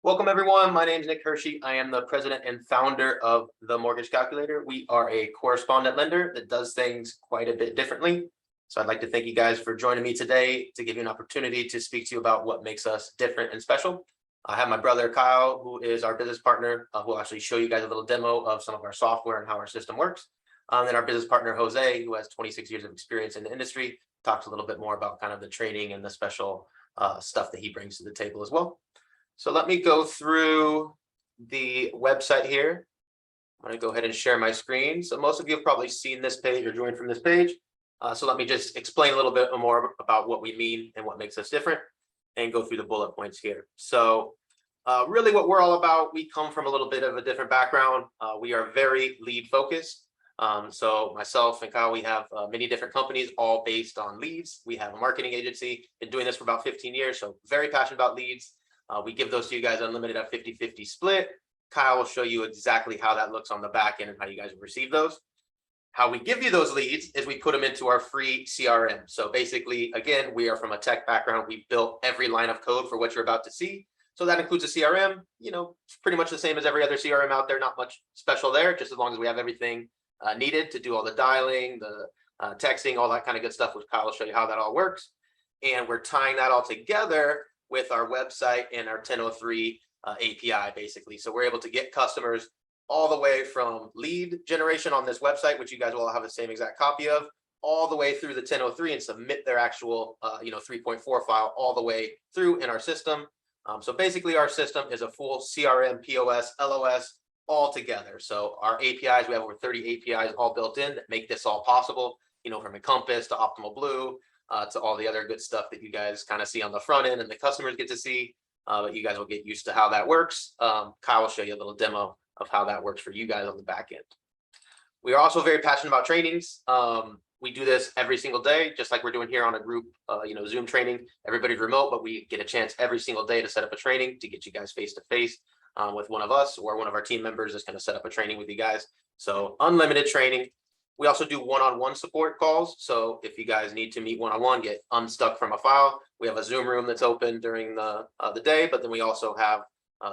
Welcome, everyone. My name is Nick Hershey. I am the president and founder of The Mortgage Calculator. We are a correspondent lender that does things quite a bit differently. So I'd like to thank you guys for joining me today to give you an opportunity to speak to you about what makes us different and special. I have my brother, Kyle, who is our business partner, who will actually show you guys a little demo of some of our software and how our system works. And our business partner, Jose, who has 26 years of experience in the industry, talks a little bit more about kind of the training and the special stuff that he brings to the table as well. So let me go through the website here. I'm going to go ahead and share my screen. So most of you have probably seen this page or joined from this page. So let me just explain a little bit more about what we mean and what makes us different and go through the bullet points here. So really what we're all about, we come from a little bit of a different background. We are very lead focused. So myself and Kyle, we have many different companies all based on leads. We have a marketing agency, been doing this for about 15 years. So very passionate about leads. We give those to you guys unlimited at 50-50 split. Kyle will show you exactly how that looks on the back end and how you guys will receive those. How we give you those leads is we put them into our free CRM. So basically, again, we are from a tech background. We built every line of code for what you're about to see. So that includes a CRM, it's pretty much the same as every other CRM out there, not much special there, just as long as we have everything needed to do all the dialing, the texting, all that kind of good stuff, which Kyle will show you how that all works. And we're tying that all together with our website and our 1003 API, basically. So we're able to get customers all the way from lead generation on this website, which you guys will have the same exact copy of, all the way through the 1003 and submit their actual 3.4 file all the way through in our system. So basically our system is a full CRM, POS, LOS, all together. So our APIs, we have over 30 APIs all built in that make this all possible, from Encompass to Optimal Blue, to all the other good stuff that you guys kind of see on the front end and the customers get to see, but you guys will get used to how that works. Kyle will show you a little demo of how that works for you guys on the back end. We are also very passionate about trainings. We do this every single day, just like we're doing here on a group, Zoom training. Everybody's remote, but we get a chance every single day to set up a training to get you guys face-to-face with one of us or one of our team members that's going to set up a training with you guys. So unlimited training. We also do one-on-one support calls. So if you guys need to meet one-on-one, get unstuck from a file, we have a Zoom room that's open during the day, but then we also have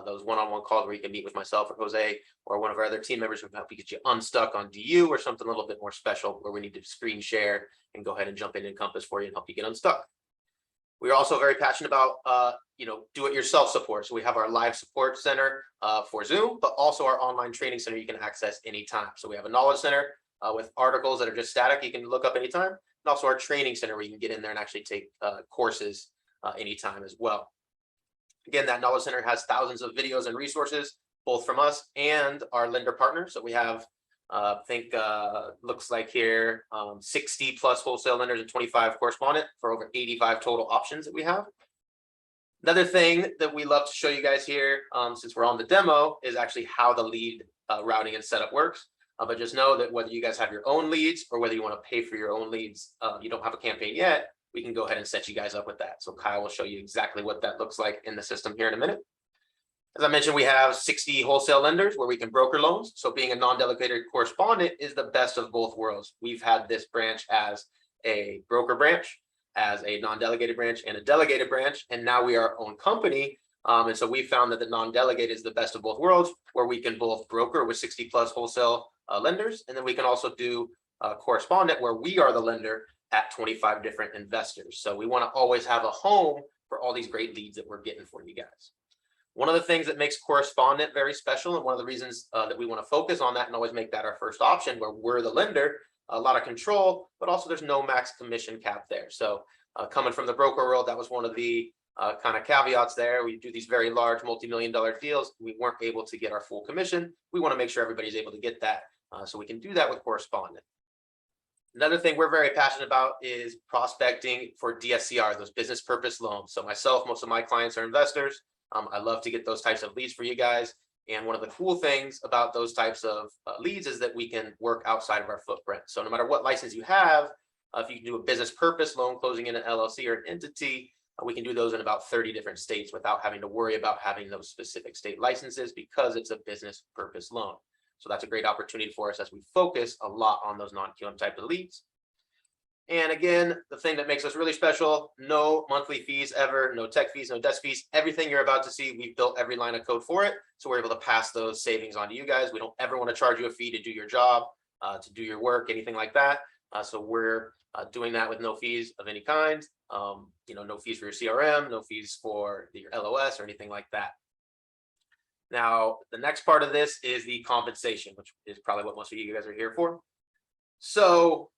those one-on-one calls where you can meet with myself or Jose or one of our other team members who can help you get you unstuck on DU or something a little bit more special where we need to screen share and go ahead and jump in Encompass for you and help you get unstuck. We are also very passionate about, do-it-yourself support. So we have our live support center for Zoom, but also our online training center you can access anytime. So we have a knowledge center with articles that are just static, you can look up anytime, and also our training center where you can get in there and actually take courses anytime as well. Again, that knowledge center has thousands of videos and resources, both from us and our lender partners. So we have, looks like here, 60 plus wholesale lenders and 25 correspondent for over 85 total options that we have. Another thing that we love to show you guys here, since we're on the demo, is actually how the lead routing and setup works. But just know that whether you guys have your own leads or whether you want to pay for your own leads, you don't have a campaign yet, we can go ahead and set you guys up with that. So Kyle will show you exactly what that looks like in the system here in a minute. As I mentioned, we have 60 wholesale lenders where we can broker loans. So being a non-delegated correspondent is the best of both worlds. We've had this branch as a broker branch, as a non-delegated branch, and a delegated branch, and now we are our own company. And so we found that the non-delegated is the best of both worlds, where we can both broker with 60 plus wholesale lenders, and then we can also do correspondent where we are the lender at 25 different investors. So we want to always have a home for all these great leads that we're getting for you guys. One of the things that makes correspondent very special, and one of the reasons that we want to focus on that and always make that our first option, where we're the lender, a lot of control, but also there's no max commission cap there. So coming from the broker world, that was one of the kind of caveats there. We do these very large multi-million-dollar deals. We weren't able to get our full commission. We want to make sure everybody's able to get that. So we can do that with correspondent. Another thing we're very passionate about is prospecting for DSCR, those business purpose loans. So myself, most of my clients are investors. I love to get those types of leads for you guys. And one of the cool things about those types of leads is that we can work outside of our footprint. So no matter what license you have, if you can do a business purpose loan closing in an LLC or an entity, we can do those in about 30 different states without having to worry about having those specific state licenses because it's a business purpose loan. So that's a great opportunity for us as we focus a lot on those non-QM type of leads. And again, the thing that makes us really special, no monthly fees ever, no tech fees, no desk fees. Everything you're about to see, we've built every line of code for it. So we're able to pass those savings on to you guys. We don't ever want to charge you a fee to do your job, to do your work, anything like that. So we're doing that with no fees of any kind. No fees for your CRM, no fees for your LOS or anything like that. Now, the next part of this is the compensation, which is probably what most of you guys are here for. So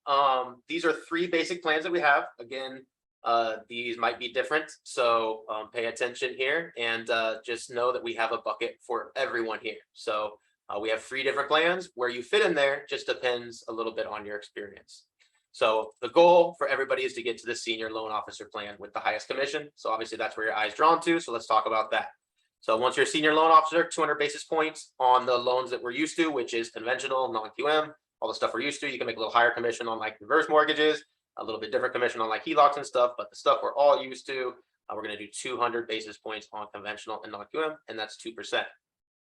these are 3 basic plans that we have. Again, these might be different, so pay attention here, and just know that we have a bucket for everyone here. So we have 3 different plans. Where you fit in there just depends a little bit on your experience. So the goal for everybody is to get to the senior loan officer plan with the highest commission. So obviously that's where your eye is drawn to. So let's talk about that. So once you're a senior loan officer, 200 basis points on the loans that we're used to, which is conventional, non-QM, all the stuff we're used to. You can make a little higher commission on like reverse mortgages, a little bit different commission on like HELOCs and stuff, but the stuff we're all used to, we're going to do 200 basis points on conventional and non-QM, and that's 2%.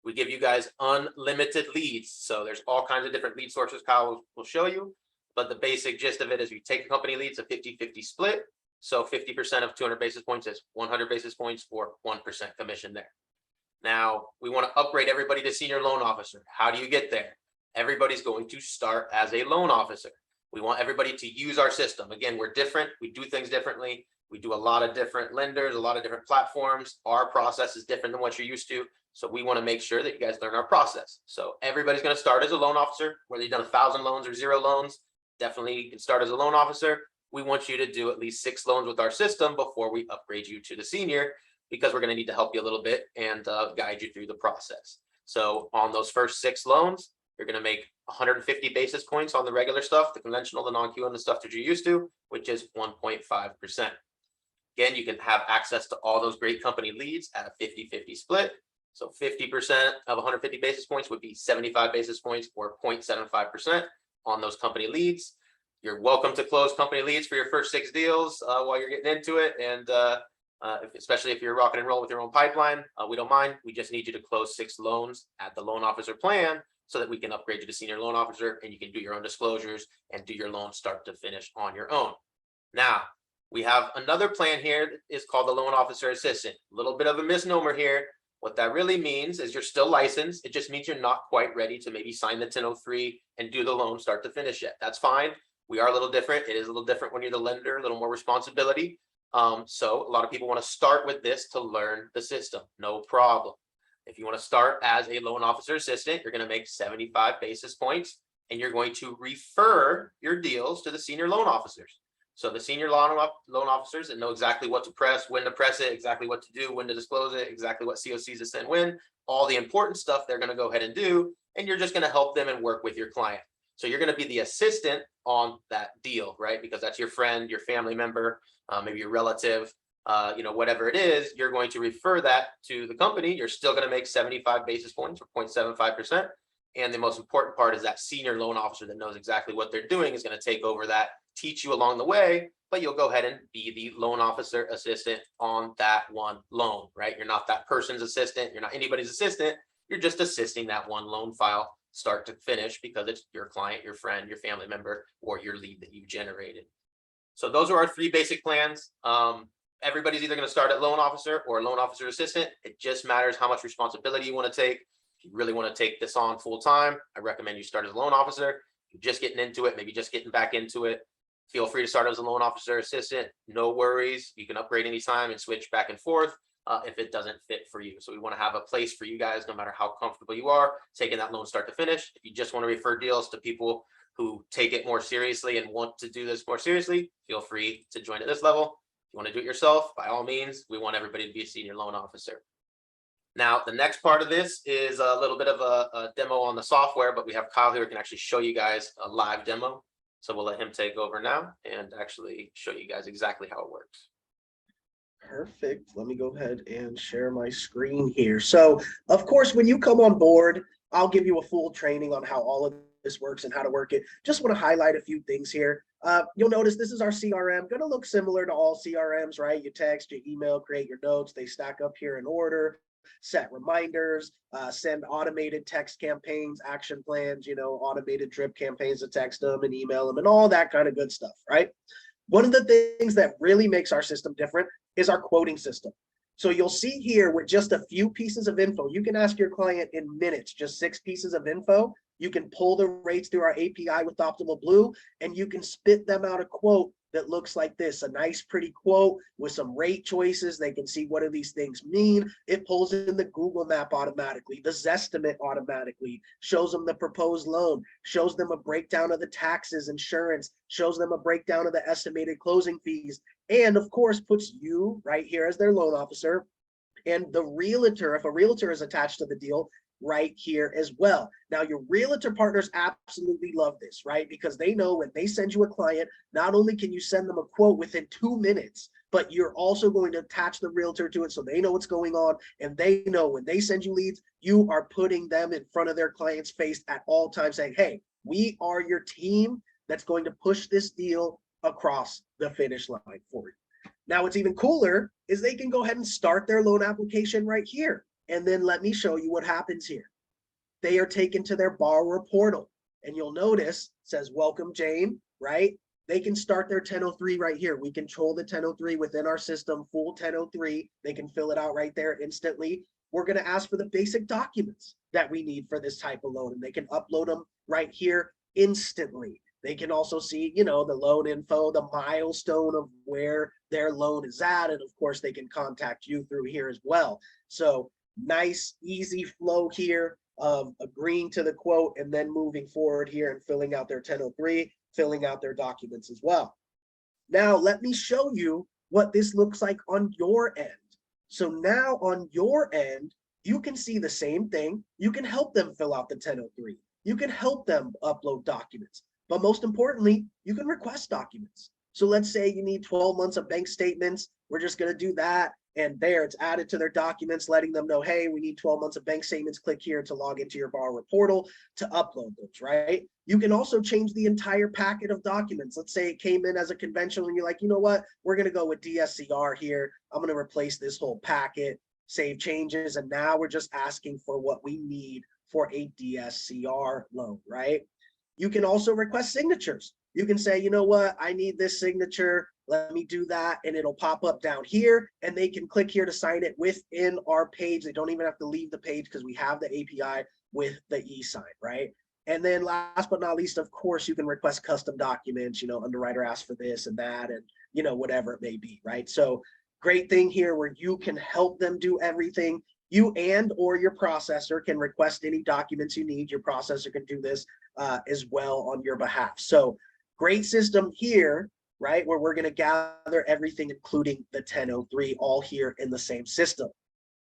We give you guys unlimited leads. So there's all kinds of different lead sources Kyle will show you, but the basic gist of it is we take company leads, a 50-50 split. So 50% of 200 basis points is 100 basis points or 1% commission there. Now we want to upgrade everybody to senior loan officer. How do you get there? Everybody's going to start as a loan officer. We want everybody to use our system. Again, we're different. We do things differently. We do a lot of different lenders, a lot of different platforms. Our process is different than what you're used to. So we want to make sure that you guys learn our process. So everybody's going to start as a loan officer, whether you've done 1,000 loans or 0 loans, definitely you can start as a loan officer. We want you to do at least 6 loans with our system before we upgrade you to the senior, because we're going to need to help you a little bit and guide you through the process. So on those first 6 loans, you're going to make 150 basis points on the regular stuff, the conventional, the non-QM, the stuff that you're used to, which is 1.5%. Again, you can have access to all those great company leads at a 50-50 split. So 50% of 150 basis points would be 75 basis points or 0.75% on those company leads. You're welcome to close company leads for your first 6 deals while you're getting into it. And especially if you're rocking and roll with your own pipeline, we don't mind. We just need you to close 6 loans at the loan officer plan so that we can upgrade you to senior loan officer and you can do your own disclosures and do your loan start to finish on your own. Now, we have another plan here that is called the loan officer assistant. A little bit of a misnomer here. What that really means is you're still licensed. It just means you're not quite ready to maybe sign the 1003 and do the loan start to finish yet. That's fine. We are a little different. It is a little different when you're the lender, a little more responsibility. So a lot of people want to start with this to learn the system. No problem. If you want to start as a loan officer assistant, you're going to make 75 basis points and you're going to refer your deals to the senior loan officers. So the senior loan officers that know exactly what to press, when to press it, exactly what to do, when to disclose it, exactly what COCs to send when, all the important stuff they're going to go ahead and do, and you're just going to help them and work with your client. So you're going to be the assistant on that deal, right? Because that's your friend, your family member, maybe your relative, whatever it is, you're going to refer that to the company. You're still going to make 75 basis points or 0.75%. And the most important part is that senior loan officer that knows exactly what they're doing is going to take over that, teach you along the way, but you'll go ahead and be the loan officer assistant on that one loan, right? You're not that person's assistant. You're not anybody's assistant. You're just assisting that one loan file start to finish because it's your client, your friend, your family member, or your lead that you generated. So those are our 3 basic plans. Everybody's either going to start at loan officer or loan officer assistant. It just matters how much responsibility you want to take. If you really want to take this on full time, I recommend you start as a loan officer. If you're just getting into it, maybe just getting back into it, feel free to start as a loan officer assistant. No worries. You can upgrade anytime and switch back and forth if it doesn't fit for you. So we want to have a place for you guys, no matter how comfortable you are taking that loan start to finish. If you just want to refer deals to people who take it more seriously and want to do this more seriously, feel free to join at this level. If you want to do it yourself, by all means, we want everybody to be a senior loan officer. Now, the next part of this is a little bit of a demo on the software, but we have Kyle here who can actually show you guys a live demo. So we'll let him take over now and actually show you guys exactly how it works. Perfect. Let me go ahead and share my screen here. So, of course, when you come on board, I'll give you a full training on how all of this works and how to work it. Just want to highlight a few things here. You'll notice this is our CRM, going to look similar to all CRMs, right? You text, you email, create your notes. They stack up here in order. set reminders, send automated text campaigns, action plans, automated drip campaigns to text them and email them and all that kind of good stuff, right? One of the things that really makes our system different is our quoting system. So you'll see here with just a few pieces of info, you can ask your client in minutes, just 6 pieces of info. You can pull the rates through our API with Optimal Blue, and you can spit them out a quote that looks like this, a nice pretty quote with some rate choices. They can see what do these things mean. It pulls in the Google map automatically, the Zestimate automatically, shows them the proposed loan, shows them a breakdown of the taxes, insurance, shows them a breakdown of the estimated closing fees, and of course puts you right here as their loan officer and the realtor, if a realtor is attached to the deal, right here as well. Now, your realtor partners absolutely love this, right? Because they know when they send you a client, not only can you send them a quote within 2 minutes, but you're also going to attach the realtor to it so they know what's going on. And they know when they send you leads, you are putting them in front of their client's face at all times saying, hey, we are your team that's going to push this deal across the finish line for you. Now, what's even cooler is they can go ahead and start their loan application right here. And then let me show you what happens here. They are taken to their borrower portal, and you'll notice it says, welcome, Jane, right? They can start their 1003 right here. We control the 1003 within our system, full 1003. They can fill it out right there instantly. We're going to ask for the basic documents that we need for this type of loan, and they can upload them right here instantly. They can also see, the loan info, the milestone of where their loan is at. And of course, they can contact you through here as well. So nice, easy flow here of agreeing to the quote and then moving forward here and filling out their 1003, filling out their documents as well. Now, let me show you what this looks like on your end. So now on your end, you can see the same thing. You can help them fill out the 1003. You can help them upload documents. But most importantly, you can request documents. So let's say you need 12 months of bank statements. We're just going to do that. And there it's added to their documents, letting them know, hey, we need 12 months of bank statements. Click here to log into your borrower portal to upload those, right? You can also change the entire packet of documents. Let's say it came in as a conventional and you're like, you know what? We're going to go with DSCR here. I'm going to replace this whole packet, save changes. And now we're just asking for what we need for a DSCR loan, right? You can also request signatures. You can say, you know what, I need this signature. Let me do that. And it'll pop up down here and they can click here to sign it within our page. They don't even have to leave the page because we have the API with the e-sign, right? And then last but not least, of course, you can request custom documents, underwriter asks for this and that, and, whatever it may be, right? So great thing here where you can help them do everything. You and or your processor can request any documents you need. Your processor can do this as well on your behalf. So great system here, right, where we're going to gather everything, including the 1003, all here in the same system.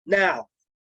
Now,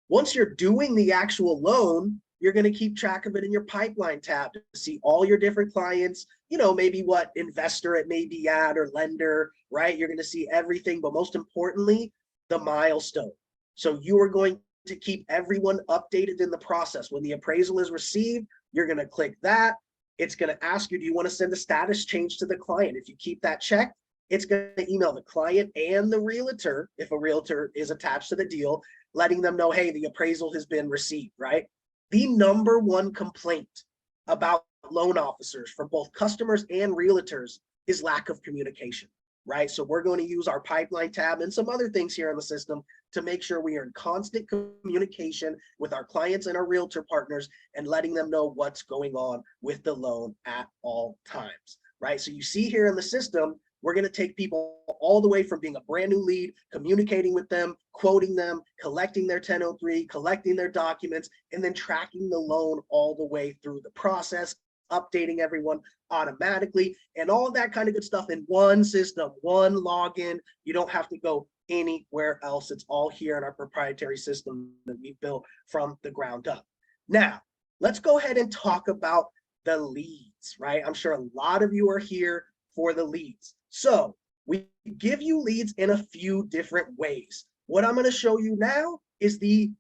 once you're doing the actual loan, you're going to keep track of it in your pipeline tab to see all your different clients, maybe what investor it may be at or lender, right? You're going to see everything, but most importantly, the milestone. So you are going to keep everyone updated in the process. When the appraisal is received, you're going to click that. It's going to ask you, do you want to send a status change to the client? If you keep that checked, it's going to email the client and the realtor, if a realtor is attached to the deal, letting them know, hey, the appraisal has been received, right? The number one complaint about loan officers from both customers and realtors is lack of communication, right? So we're going to use our pipeline tab and some other things here in the system to make sure we are in constant communication with our clients and our realtor partners and letting them know what's going on with the loan at all times, right? So you see here in the system, we're going to take people all the way from being a brand new lead, communicating with them, quoting them, collecting their 1003, collecting their documents, and then tracking the loan all the way through the process, updating everyone automatically, and all of that kind of good stuff in one system, one login. You don't have to go anywhere else. It's all here in our proprietary system that we built from the ground up. Now, let's go ahead and talk about the leads, right? I'm sure a lot of you are here for the leads. So we give you leads in a few different ways. What I'm going to show you now is the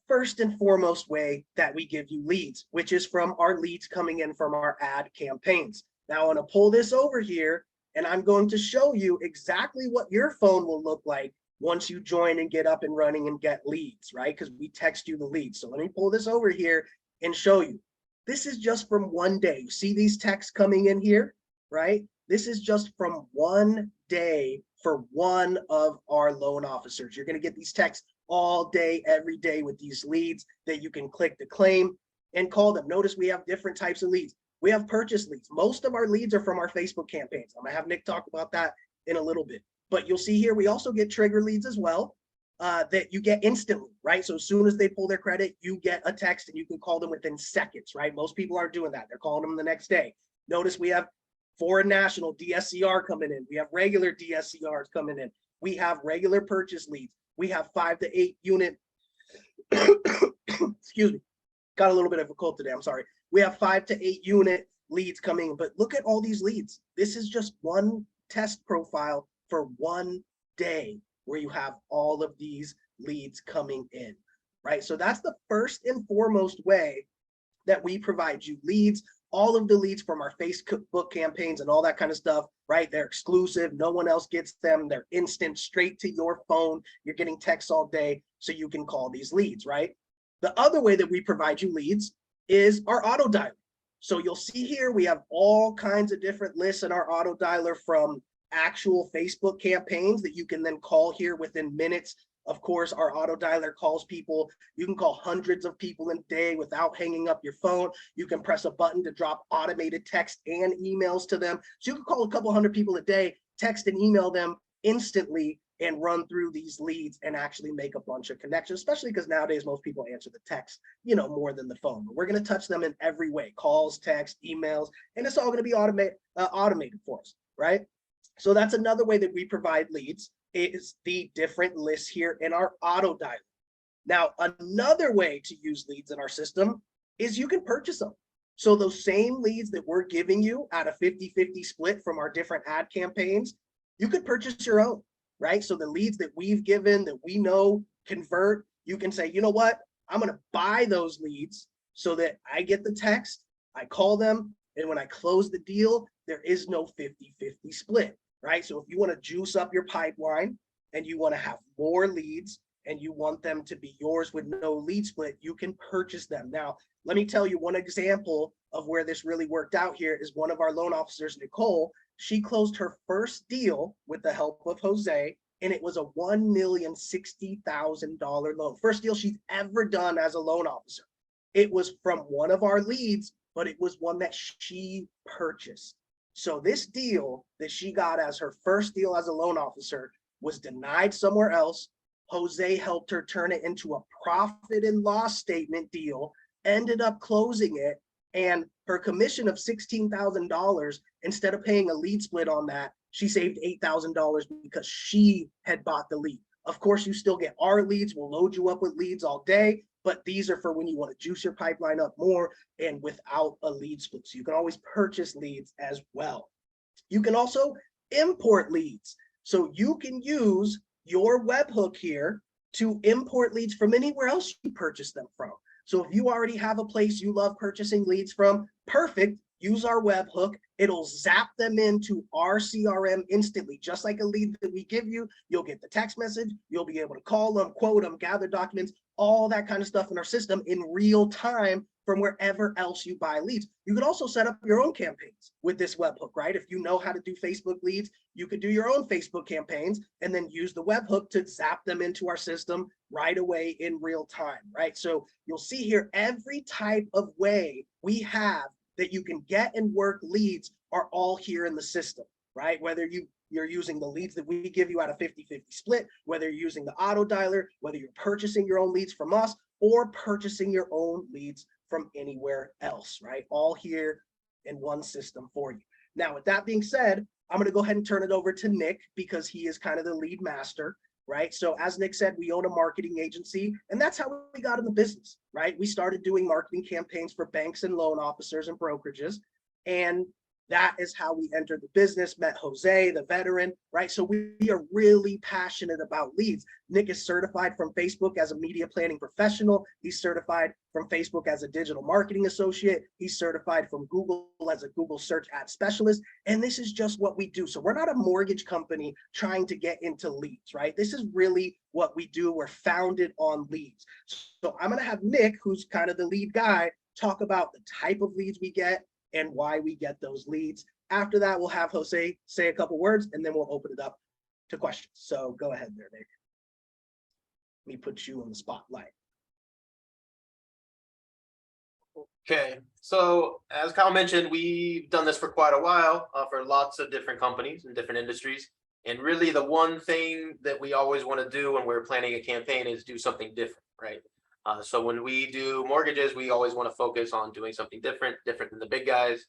first and foremost way that we give you leads, which is from our leads coming in from our ad campaigns. Now I'm going to pull this over here and I'm going to show you exactly what your phone will look like once you join and get up and running and get leads, right? Because we text you the leads. So let me pull this over here and show you. This is just from one day. You see these texts coming in here, right? This is just from one day for one of our loan officers. You're going to get these texts all day, every day with these leads that you can click to claim and call them. Notice we have different types of leads. We have purchase leads. Most of our leads are from our Facebook campaigns. I'm going to have Nick talk about that in a little bit. But you'll see here, we also get trigger leads as well that you get instantly, right? So as soon as they pull their credit, you get a text and you can call them within seconds, right? Most people aren't doing that. They're calling them the next day. Notice we have foreign national DSCR coming in. We have regular DSCRs coming in. We have regular purchase leads. We have 5 to 8 unit, excuse me, got a little bit of a cold today, I'm sorry. We have 5 to 8 unit leads coming, but look at all these leads. This is just one test profile for one day where you have all of these leads coming in, right? So that's the first and foremost way that we provide you leads. All of the leads from our Facebook campaigns and all that kind of stuff, right? They're exclusive. No one else gets them. They're instant, straight to your phone. You're getting texts all day, so you can call these leads, right? The other way that we provide you leads is our auto dialer. So you'll see here, we have all kinds of different lists in our auto dialer from actual Facebook campaigns that you can then call here within minutes. Of course, our auto dialer calls people. You can call hundreds of people in a day without hanging up your phone. You can press a button to drop automated text and emails to them. So you can call a couple hundred people a day, text and email them instantly and run through these leads and actually make a bunch of connections, especially because nowadays most people answer the text, more than the phone. But we're going to touch them in every way: calls, text, emails, and it's all going to be automated for us, right? So that's another way that we provide leads, is the different lists here in our auto dialer. Now, another way to use leads in our system is you can purchase them. So those same leads that we're giving you at a 50-50 split from our different ad campaigns, you could purchase your own, right? So the leads that we've given that we know convert, you can say, you know what, I'm going to buy those leads so that I get the text, I call them, and when I close the deal, there is no 50-50 split, right? So if you want to juice up your pipeline and you want to have more leads and you want them to be yours with no lead split, you can purchase them. Now, let me tell you one example of where this really worked out here is one of our loan officers, Nicole. She closed her first deal with the help of Jose, and it was a $1,060,000 loan. First deal she's ever done as a loan officer. It was from one of our leads, but it was one that she purchased. So this deal that she got as her first deal as a loan officer was denied somewhere else. Jose helped her turn it into a profit and loss statement deal, ended up closing it, and her commission of $16,000, instead of paying a lead split on that, she saved $8,000 because she had bought the lead. Of course, you still get our leads. We'll load you up with leads all day, but these are for when you want to juice your pipeline up more and without a lead split. So you can always purchase leads as well. You can also import leads. So you can use your webhook here to import leads from anywhere else you purchase them from. So if you already have a place you love purchasing leads from, perfect, use our webhook. It'll zap them into our CRM instantly, just like a lead that we give you. You'll get the text message, you'll be able to call them, quote them, gather documents, all that kind of stuff in our system in real time from wherever else you buy leads. You could also set up your own campaigns with this webhook, right? If you know how to do Facebook leads, you could do your own Facebook campaigns and then use the webhook to zap them into our system right away in real time, right? So you'll see here every type of way we have that you can get and work leads are all here in the system, right? Whether you're using the leads that we give you at a 50-50 split, whether you're using the auto dialer, whether you're purchasing your own leads from us or purchasing your own leads from anywhere else, right? All here in one system for you. Now, with that being said, I'm going to go ahead and turn it over to Nick because he is kind of the lead master, right? So as Nick said, we own a marketing agency, and that's how we got in the business, right? We started doing marketing campaigns for banks and loan officers and brokerages. And That is how we entered the business, met Jose, the veteran, right? So we are really passionate about leads. Nick is certified from Facebook as a media planning professional. He's certified from Facebook as a digital marketing associate. He's certified from Google as a Google search ad specialist. And this is just what we do. So we're not a mortgage company trying to get into leads, right? This is really what we do. We're founded on leads. So I'm going to have Nick, who's kind of the lead guy, talk about the type of leads we get and why we get those leads. After that, we'll have Jose say a couple words, and then we'll open it up to questions. So go ahead there, Nick. Let me put you on the spotlight. Okay, so as Kyle mentioned, we've done this for quite a while for lots of different companies and different industries. And really the one thing that we always want to do when we're planning a campaign is do something different, right? So when we do mortgages, we always want to focus on doing something different than the big guys.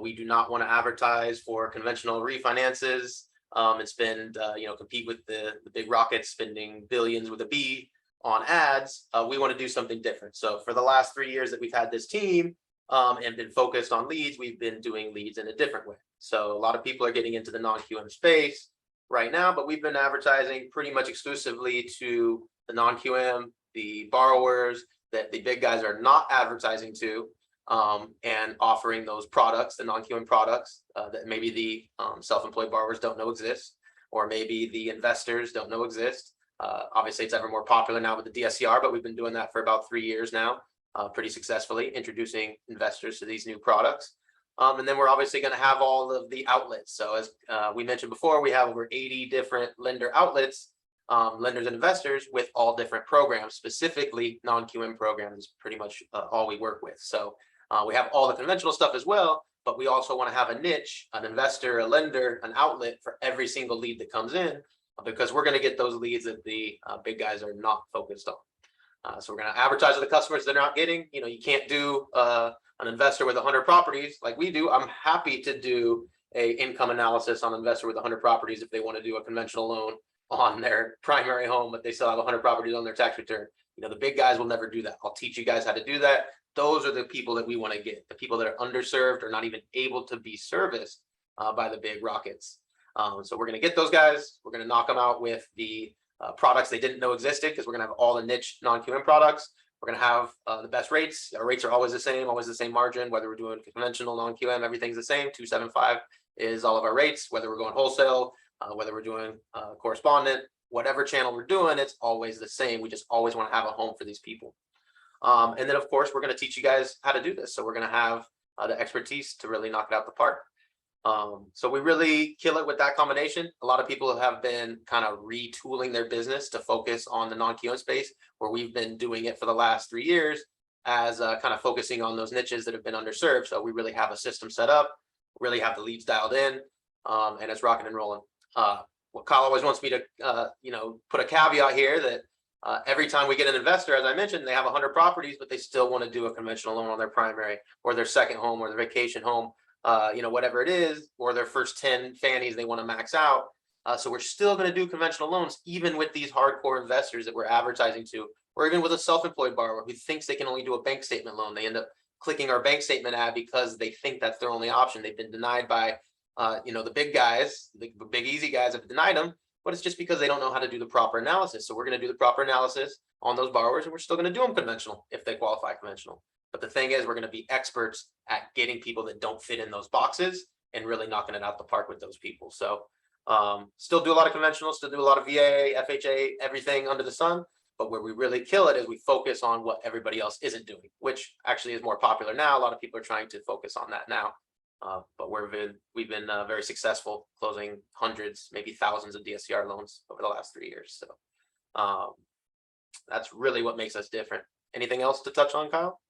We do not want to advertise for conventional refinances and spend, compete with the big rockets spending billions with a B on ads. We want to do something different. So for the last 3 years that we've had this team and been focused on leads, we've been doing leads in a different way. So a lot of people are getting into the non-QM space right now, but we've been advertising pretty much exclusively to the non-QM, the borrowers that the big guys are not advertising to, and offering those products, the non-QM products that maybe the self-employed borrowers don't know exist, or maybe the investors don't know exist. Obviously, it's ever more popular now with the DSCR, but we've been doing that for about 3 years now, pretty successfully, introducing investors to these new products. And then we're obviously going to have all of the outlets. So as we mentioned before, we have over 80 different lender outlets, lenders and investors with all different programs, specifically non-QM programs, pretty much all we work with. So we have all the conventional stuff as well, but we also want to have a niche, an investor, a lender, an outlet for every single lead that comes in, because we're going to get those leads that the big guys are not focused on. So we're going to advertise to the customers they're not getting. You know, you can't do an investor with 100 properties like we do. I'm happy to do a income analysis on an investor with 100 properties if they want to do a conventional loan on their primary home, but they still have 100 properties on their tax return. You know, the big guys will never do that. I'll teach you guys how to do that. Those are the people that we want to get, the people that are underserved or not even able to be serviced by the big rockets. So we're going to get those guys. We're going to knock them out with the products they didn't know existed, because we're going to have all the niche non-QM products. We're going to have the best rates. Our rates are always the same margin, whether we're doing conventional, non-QM, everything's the same. 275 is all of our rates, whether we're going wholesale, whether we're doing correspondent, whatever channel we're doing, it's always the same. We just always want to have a home for these people. And then, of course, we're going to teach you guys how to do this. So we're going to have the expertise to really knock it out the park. So we really kill it with that combination. A lot of people have been kind of retooling their business to focus on the non-QM space, where we've been doing it for the last 3 years as kind of focusing on those niches that have been underserved. So we really have a system set up, really have the leads dialed in, and it's rocking and rolling. What Kyle always wants me to, put a caveat here that every time we get an investor, as I mentioned, they have 100 properties, but they still want to do a conventional loan on their primary or their second home or their vacation home, whatever it is, or their first 10 fannies they want to max out. So we're still going to do conventional loans, even with these hardcore investors that we're advertising to, or even with a self-employed borrower who thinks they can only do a bank statement loan. They end up clicking our bank statement ad because they think that's their only option. They've been denied by, the big guys, the big easy guys have denied them, but it's just because they don't know how to do the proper analysis. So we're going to do the proper analysis on those borrowers, and we're still going to do them conventional if they qualify conventional. But the thing is, we're going to be experts at getting people that don't fit in those boxes and really knocking it out the park with those people. So still do a lot of conventional, still do a lot of VA, FHA, everything under the sun. But where we really kill it is we focus on what everybody else isn't doing, which actually is more popular now. A lot of people are trying to focus on that now. But we've been very successful, closing hundreds, maybe thousands of DSCR loans over the last 3 years. So that's really what makes us different. Anything else to touch on, Kyle?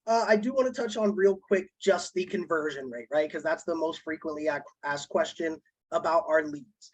I do want to touch on real quick just the conversion rate, right? Because that's the most frequently asked question about our leads.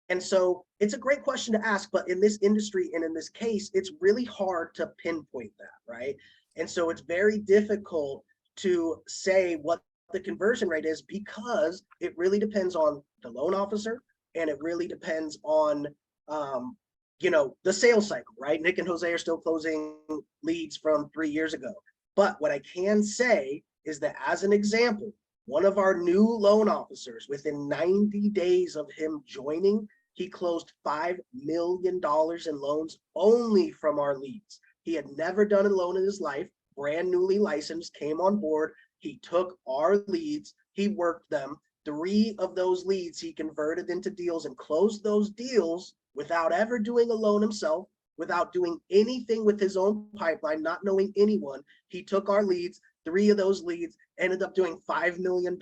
And so it's a great question to ask, but in this industry and in this case, it's really hard to pinpoint that, right? And so it's very difficult to say what the conversion rate is, because it really depends on the loan officer, and it really depends on the sales cycle, right? Nick and Jose are still closing leads from 3 years ago. But what I can say is that, as an example, One of our new loan officers, within 90 days of him joining, he closed $5 million in loans only from our leads. He had never done a loan in his life, brand newly licensed, came on board. He took our leads, he worked them. 3 of those leads he converted into deals and closed those deals without ever doing a loan himself, without doing anything with his own pipeline, not knowing anyone. He took our leads, 3 of those leads, ended up doing $5 million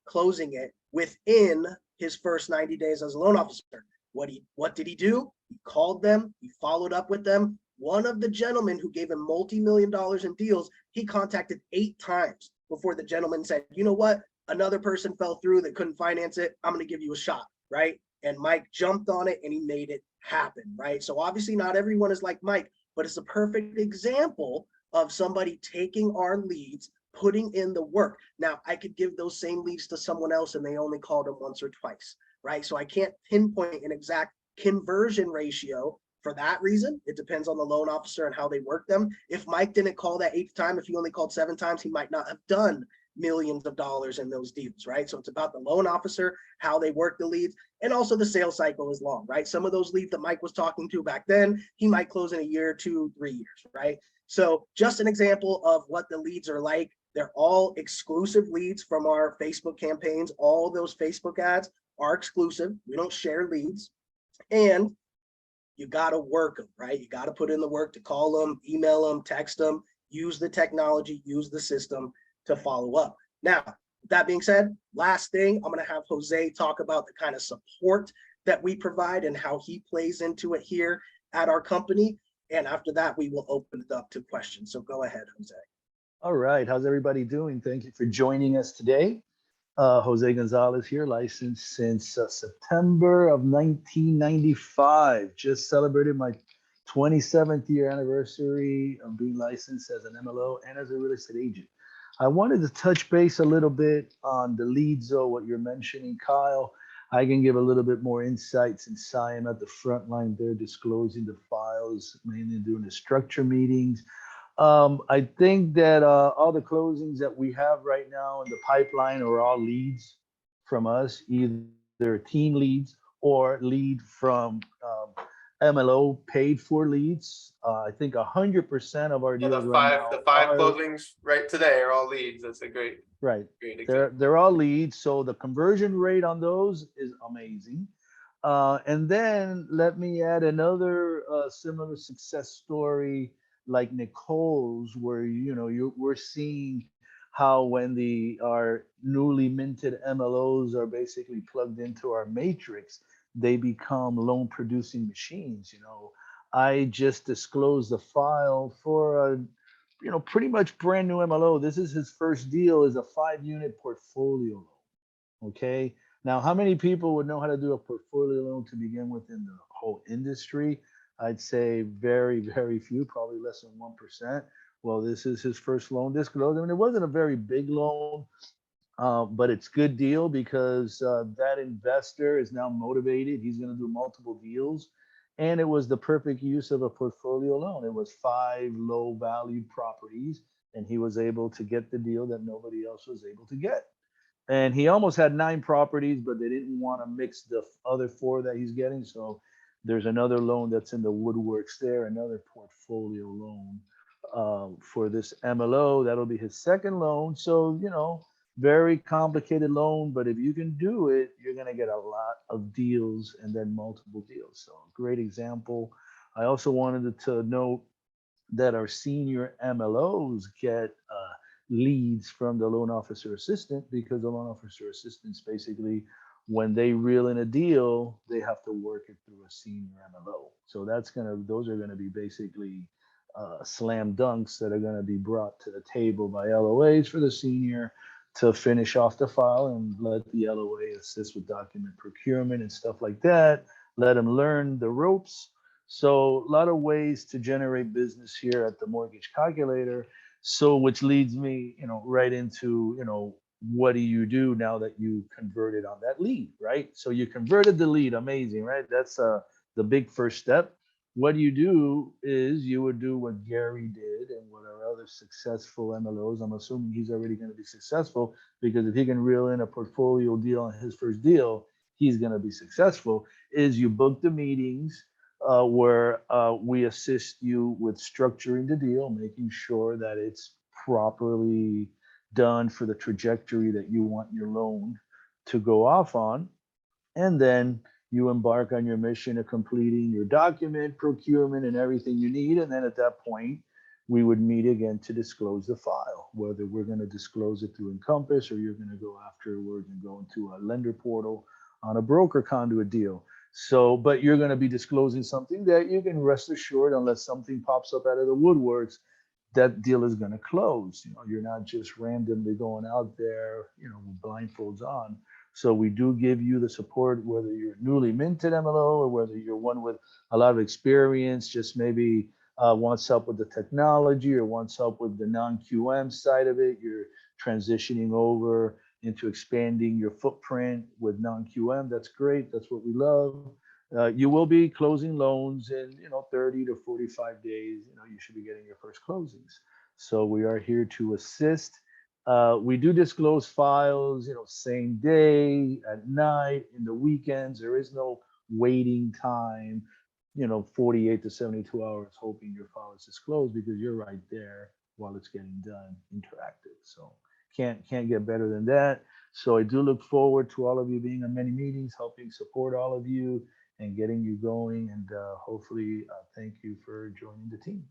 closing it within his first 90 days as a loan officer. What did he do? He called them, he followed up with them. One of the gentlemen who gave him multi-million dollars in deals, he contacted 8 times before the gentleman said, you know what? Another person fell through that couldn't finance it. I'm going to give you a shot, right? And Mike jumped on it and he made it happen, right? So obviously not everyone is like Mike, but it's a perfect example of somebody taking our leads, putting in the work. Now, I could give those same leads to someone else and they only called them once or twice, right? So I can't pinpoint an exact conversion ratio for that reason. It depends on the loan officer and how they work them. If Mike didn't call that 8th time, if he only called 7 times, he might not have done millions of dollars in those deals, right? So it's about the loan officer, how they work the leads, and also the sales cycle is long, right? Some of those leads that Mike was talking to back then, he might close in a year, 2, 3 years, right? So just an example of what the leads are like. They're all exclusive leads from our Facebook campaigns. All those Facebook ads are exclusive. We don't share leads. And you got to work them, right? You got to put in the work to call them, email them, text them, use the technology, use the system to follow up. Now, that being said, last thing, I'm going to have Jose talk about the kind of support that we provide and how he plays into it here at our company. And after that, we will open it up to questions. So go ahead, Jose. All right, how's everybody doing? Thank you for joining us today. Jose Gonzalez here, licensed since September of 1995. Just celebrated my 27th year anniversary of being licensed as an MLO and as a real estate agent. I wanted to touch base a little bit on the leads, though, what you're mentioning, Kyle. I can give a little bit more insight since I am at the front line there disclosing the files, mainly doing the structure meetings. I think that all the closings that we have right now in the pipeline are all leads from us, either team leads or lead from MLO paid for leads. I think 100% of our Yeah, deals the right five, now the 5 are closings right today are all leads. That's a great example. they're all leads. So the conversion rate on those is amazing. And then let me add another similar success story like Nicole's, where we're seeing how when our newly minted MLOs are basically plugged into our matrix, they become loan producing machines. I just disclosed the file for a pretty much brand new MLO. This is his first deal, is a 5-unit portfolio loan. Okay. Now, how many people would know how to do a portfolio loan to begin with in the whole industry? I'd say very, very few, probably less than 1%. Well, this is his first loan disclosure. I mean, it wasn't a very big loan, but it's good deal because that investor is now motivated. He's going to do multiple deals. And it was the perfect use of a portfolio loan. It was 5 low valued properties, and he was able to get the deal that nobody else was able to get. And he almost had 9 properties, but they didn't want to mix the other 4 that he's getting. So there's another loan that's in the woodworks there, another portfolio loan for this MLO. That'll be his second loan. So, very complicated loan, but if you can do it, you're going to get a lot of deals and then multiple deals. So great example. I also wanted to note that our senior MLOs get leads from the loan officer assistant, because the loan officer assistants basically, when they reel in a deal, they have to work it through a senior MLO. So those are gonna be basically slam dunks that are gonna be brought to the table by LOAs for the senior to finish off the file and let the LOA assist with document procurement and stuff like that. Let them learn the ropes. So a lot of ways to generate business here at the Mortgage Calculator. So which leads me, right into, what do you do now that you converted on that lead, right? So you converted the lead, amazing, right? That's the big first step. what you do is you would do what Gary did and what our other successful MLOs, I'm assuming he's already going to be successful, because if he can reel in a portfolio deal on his first deal, he's going to be successful, is you book the meetings where we assist you with structuring the deal, making sure that it's properly done for the trajectory that you want your loan to go off on. And then you embark on your mission of completing your document, procurement, and everything you need. And then at that point, we would meet again to disclose the file, whether we're going to disclose it through Encompass or you're going to go afterwards and go into a lender portal on a broker conduit deal. So, but you're going to be disclosing something that you can rest assured, unless something pops up out of the woodworks, that deal is going to close. You know, you're not just randomly going out there, you know, with blindfolds on. So we do give you the support, whether you're newly minted MLO or whether you're one with a lot of experience, just maybe wants help with the technology or wants help with the non-QM side of it. You're transitioning over into expanding your footprint with non-QM. That's great. That's what we love. You will be closing loans in 30 to 45 days. You should be getting your first closings. So we are here to assist. We do disclose files, same day, at night, in the weekends. There is no waiting time, 48 to 72 hours hoping your file is disclosed, because you're right there while it's getting done, interactive. So can't get better than that. So I do look forward to all of you being on many meetings, helping support all of you and getting you going. And hopefully, thank you for joining the team.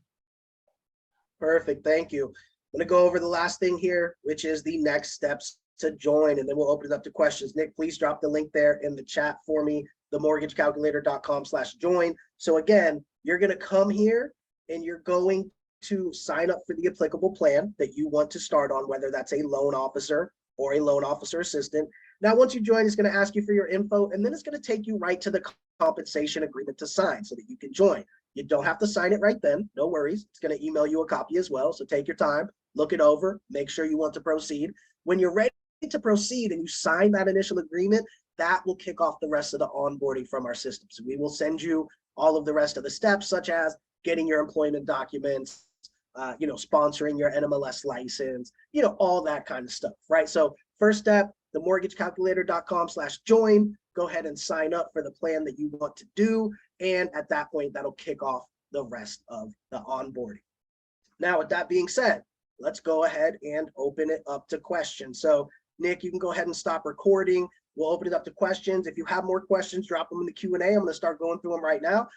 Perfect. Thank you. I'm going to go over the last thing here, which is the next steps to join, and then we'll open it up to questions. Nick, please drop the link there in the chat for me, themortgagecalculator.com/join. So again, you're going to come here and you're going to sign up for the applicable plan that you want to start on, whether that's a loan officer or a loan officer assistant. Now, once you join, it's going to ask you for your info, and then it's going to take you right to the compensation agreement to sign so that you can join. You don't have to sign it right then. No worries. It's going to email you a copy as well. So take your time, look it over, make sure you want to proceed. When you're ready to proceed and you sign that initial agreement, that will kick off the rest of the onboarding from our system. So we will send you all of the rest of the steps, such as getting your employment documents, sponsoring your NMLS license, all that kind of stuff, right? So first step, themortgagecalculator.com/join. Go ahead and sign up for the plan that you want to do. And at that point, that'll kick off the rest of the onboarding. Now, with that being said, let's go ahead and open it up to questions. So Nick, you can go ahead and stop recording. We'll open it up to questions. If you have more questions, drop them in the Q&A. I'm going to start going through them right now.